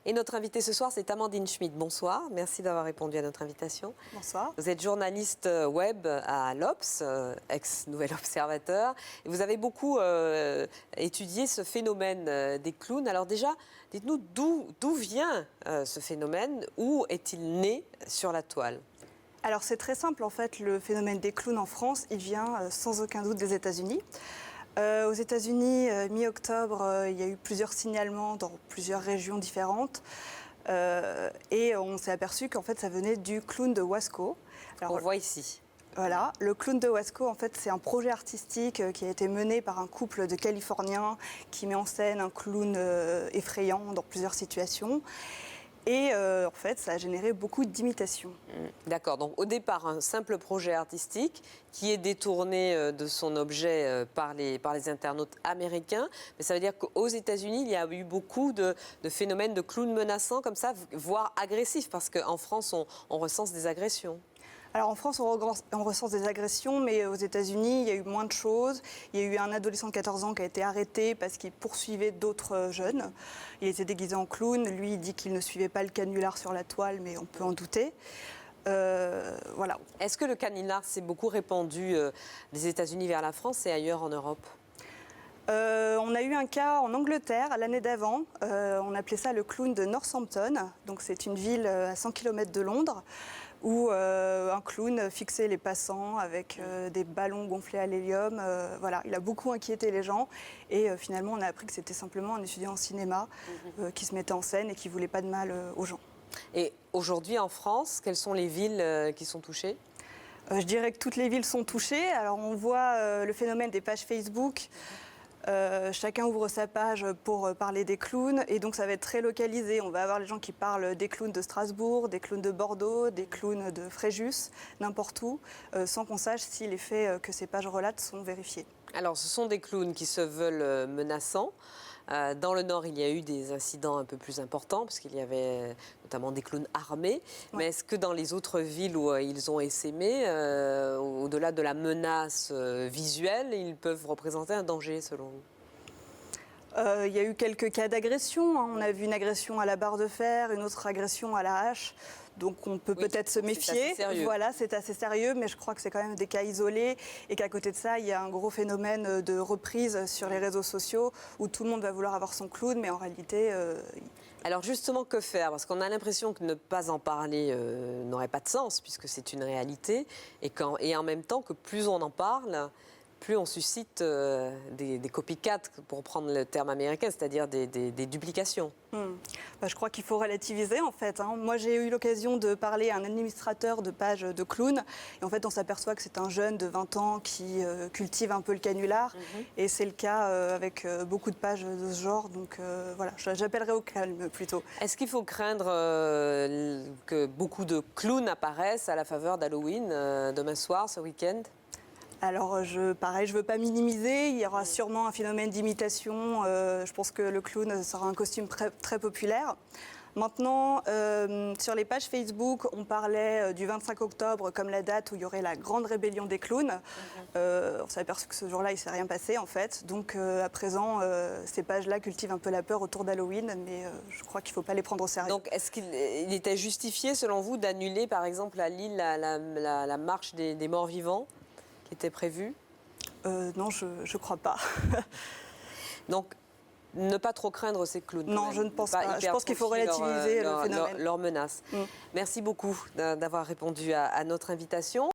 Et notre invitée ce soir, c'est Amandine Schmidt. Bonsoir, merci d'avoir répondu à notre invitation. Bonsoir. Vous êtes journaliste web à l'Obs, ex-Nouvel Observateur. Et vous avez beaucoup étudié ce phénomène des clowns. Alors déjà, dites-nous d'où vient ce phénomène? Où est-il né sur la toile? Alors c'est très simple en fait, le phénomène des clowns en France, il vient sans aucun doute des États-Unis. Aux États-Unis, mi-octobre, il y a eu plusieurs signalements dans plusieurs régions différentes. Et on s'est aperçu qu'en fait ça venait du clown de Wasco. Alors, on voit ici. Voilà, le clown de Wasco, en fait, c'est un projet artistique qui a été mené par un couple de Californiens qui met en scène un clown effrayant dans plusieurs situations. Et en fait, ça a généré beaucoup d'imitations. D'accord, donc au départ, un simple projet artistique qui est détourné de son objet par les internautes américains. Mais ça veut dire qu'aux États-Unis, il y a eu beaucoup de phénomènes de clowns menaçants comme ça, voire agressifs, parce qu'en France, on recense des agressions. Alors en France, on recense des agressions, mais aux États-Unis, il y a eu moins de choses. Il y a eu un adolescent de 14 ans qui a été arrêté parce qu'il poursuivait d'autres jeunes. Il était déguisé en clown. Lui, il dit qu'il ne suivait pas le canular sur la toile, mais on peut en douter. Voilà. Est-ce que le canular s'est beaucoup répandu des États-Unis vers la France et ailleurs en Europe? On a eu un cas en Angleterre l'année d'avant. On appelait ça le clown de Northampton. Donc c'est une ville à 100 km de Londres, où un clown fixait les passants avec des ballons gonflés à l'hélium. Voilà, il a beaucoup inquiété les gens. Et finalement, on a appris que c'était simplement un étudiant en cinéma qui se mettait en scène et qui ne voulait pas de mal aux gens. Et aujourd'hui, en France, quelles sont les villes qui sont touchées? Je dirais que toutes les villes sont touchées. Alors, on voit le phénomène des pages Facebook. Chacun ouvre sa page pour parler des clowns et donc ça va être très localisé. On va avoir les gens qui parlent des clowns de Strasbourg, des clowns de Bordeaux, des clowns de Fréjus, n'importe où, sans qu'on sache si les faits que ces pages relatent sont vérifiés. Alors ce sont des clowns qui se veulent menaçants. Dans le Nord, il y a eu des incidents un peu plus importants, parce qu'il y avait notamment des clowns armés. Ouais. Mais est-ce que dans les autres villes où ils ont essaimé, au-delà de la menace visuelle, ils peuvent représenter un danger, selon vous? Il y a eu quelques cas d'agression. On a vu une agression à la barre de fer, une autre agression à la hache. Donc on peut peut-être se méfier. Voilà, c'est assez sérieux, mais je crois que c'est quand même des cas isolés et qu'à côté de ça, il y a un gros phénomène de reprise sur les réseaux sociaux où tout le monde va vouloir avoir son clown, mais en réalité... Alors justement, que faire? Parce qu'on a l'impression que ne pas en parler n'aurait pas de sens, puisque c'est une réalité, et en même temps que plus on en parle, plus on suscite des copycats, pour prendre le terme américain, c'est-à-dire des duplications. Je crois qu'il faut relativiser, en fait. Moi, j'ai eu l'occasion de parler à un administrateur de page de clown. Et en fait, on s'aperçoit que c'est un jeune de 20 ans qui cultive un peu le canular. Et c'est le cas avec beaucoup de pages de ce genre. Donc voilà, j'appellerais au calme plutôt. Est-ce qu'il faut craindre que beaucoup de clowns apparaissent à la faveur d'Halloween, demain soir, ce week-end? Alors, pareil, je ne veux pas minimiser. Il y aura sûrement un phénomène d'imitation. Je pense que le clown sera un costume très populaire. Maintenant, sur les pages Facebook, on parlait du 25 octobre comme la date où il y aurait la grande rébellion des clowns. On s'est aperçu que ce jour-là, il ne s'est rien passé, en fait. Donc, à présent, ces pages-là cultivent un peu la peur autour d'Halloween, mais je crois qu'il ne faut pas les prendre au sérieux. Donc, est-ce qu'il était justifié, selon vous, d'annuler, par exemple, à Lille, la marche des morts vivants qui était prévue? Non, je ne crois pas. Donc, ne pas trop craindre ces clowns. Non, je ne pense pas. Je pense qu'il faut relativiser le phénomène. Leur menace. Merci beaucoup d'avoir répondu à notre invitation.